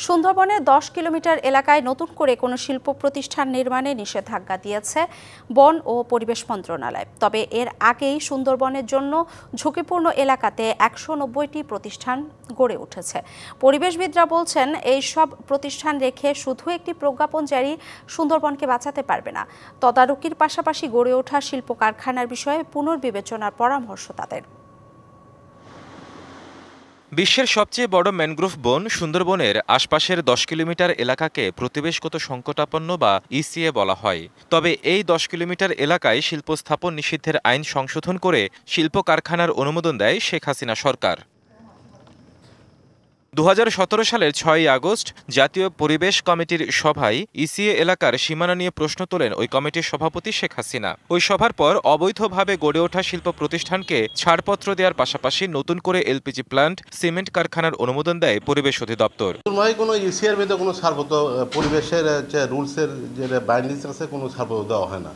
সুন্দরবনের 10 কিলোমিটার এলাকায় নতুন করে কোনো শিল্প প্রতিষ্ঠান নির্মাণে নিষেধাজ্ঞা দিয়েছে বন ও পরিবেশ মন্ত্রণালয়। তবে এর আগেই সুন্দরবনের জন্য ঝুঁকিপূর্ণ এলাকাতে 190টি প্রতিষ্ঠান গড়ে উঠেছে। পরিবেশবিদরা বলছেন, এই সব প্রতিষ্ঠান রেখে শুধু একটি প্রজ্ঞাপন জারি সুন্দরবনকে বাঁচাতে পারবে না। তদারকির পাশাপাশি গড়ে ওঠা শিল্প কারখানার বিষয়ে পুনর্বিবেচনার পরামর্শ তাদের। বিশ্বের সবচেয়ে বড় ম্যানগ্রোভ বন সুন্দরবনের আশপাশের 10 কিলোমিটার এলাকাকে প্রতিবেশগত সংকটাপন্ন বা ইসিএ বলা হয়। তবে এই 10 কিলোমিটার এলাকায় শিল্প স্থাপন নিষিদ্ধের আইন সংশোধন করে শিল্প কারখানার অনুমোদন দেয় শেখ হাসিনা সরকার। 2017 সালের 6ই আগস্ট জাতীয় পরিবেশ কমিটির সভায় ইসিএ এলাকার সীমানা নিয়ে প্রশ্ন তোলেন ওই কমিটির সভাপতি শেখ হাসিনা। ওই সভার পর অবৈধভাবে গড়ে ওঠা শিল্প প্রতিষ্ঠানকে ছাড়পত্র দেওয়ার পাশাপাশি নতুন করে এলপিজি প্ল্যান্ট, সিমেন্ট কারখানার অনুমোদন দেয় পরিবেশ অধিদপ্তর। কোনো ইসিএর মধ্যে কোনো ছাড়পত্র পরিবেশের যে রুলসের যে বাইন্ডিংস আছে কোনো ছাড়পত্র দেওয়া হয় না।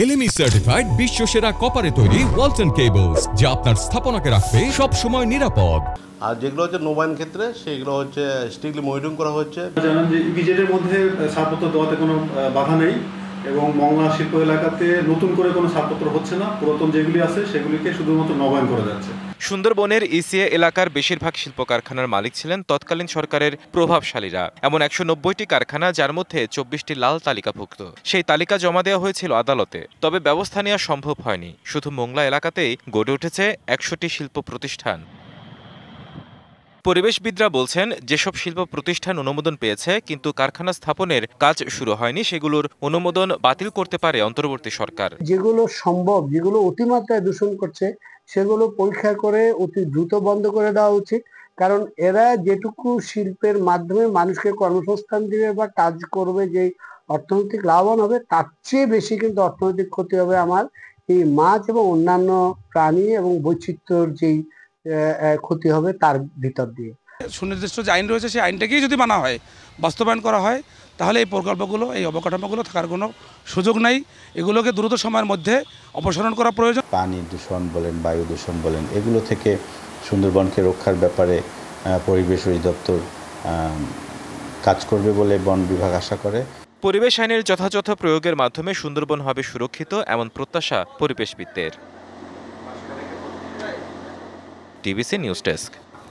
LME সার্টিফাইড বিশ্বসেরা কপারে তৈরি ওয়ালটন কেবলস, যা আপনার স্থাপনাকে রাখবে সব সময় নিরাপদ। আর যেগুলো হচ্ছে নবায়ন ক্ষেত্রে সেগুলো হচ্ছে স্ট্রিক্টলি মনিটরিং করা হচ্ছে। জানেন যে ইপিজেডের মধ্যে ছাড়পত্র দেওয়াতে কোনো বাধা নেই এবং মংলা শিল্প এলাকাতে নতুন করে কোনো ছাড়পত্র হচ্ছে না। পুরাতন যেগুলি আছে সেগুলিকে শুধুমাত্র নবায়ন করা যাচ্ছে। সুন্দরবনের ইসিএ এলাকার বেশিরভাগ শিল্প কারখানার মালিক ছিলেন তৎকালীন সরকারের প্রভাবশালীরা। এমন 190টি কারখানা, যার মধ্যে 24টি লাল তালিকাভুক্ত। সেই তালিকা জমা দেওয়া হয়েছিল আদালতে। তবে ব্যবস্থা নেওয়া সম্ভব হয়নি। শুধু মোংলা এলাকাতেই গড়ে উঠেছে 100টি শিল্প প্রতিষ্ঠান। পরিবেশবিদরা বলছেন, যেসব শিল্প প্রতিষ্ঠান অনুমোদন পেয়েছে কিন্তু কারখানা স্থাপনের কাজ শুরু হয়নি, সেগুলোর অনুমোদন বাতিল করতে পারে অন্তর্বর্তী সরকার। যেগুলো সম্ভব, যেগুলো অতিমাত্রায় দূষণ করছে, সেগুলো পরীক্ষা করে অতি দ্রুত বন্ধ করে দেওয়া উচিত। কারণ এরা যেটুকু শিল্পের মাধ্যমে মানুষকে কর্মসংস্থান দিবে বা কাজ করবে, যে অর্থনৈতিক লাভবান হবে, তার চেয়ে বেশি কিন্তু অর্থনৈতিক ক্ষতি হবে আমার এই মাছ এবং অন্যান্য প্রাণী এবং বৈচিত্র্যর যেই ক্ষতি হবে তার ভিতর দিয়ে। সুনির্দিষ্ট যে আইন রয়েছে সেই আইনটাকেই যদি মানা হয়, বাস্তবায়ন করা হয়, তাহলে এই প্রকল্পগুলো, এই অবকাঠামোগুলো থাকার কোনো সুযোগ নাই। এগুলোকে দ্রুত সময়ের মধ্যে অপসারণ করা প্রয়োজন। পানি দূষণ বলেন, বায়ু দূষণ বলেন, এগুলো থেকে সুন্দরবনকে রক্ষার ব্যাপারে পরিবেশ অধিদপ্তর কাজ করবে বলে বন বিভাগ আশা করে। পরিবেশ আইনের যথাযথ প্রয়োগের মাধ্যমে সুন্দরবন হবে সুরক্ষিত, এমন প্রত্যাশা পরিবেশবিদদের। TBC news desk.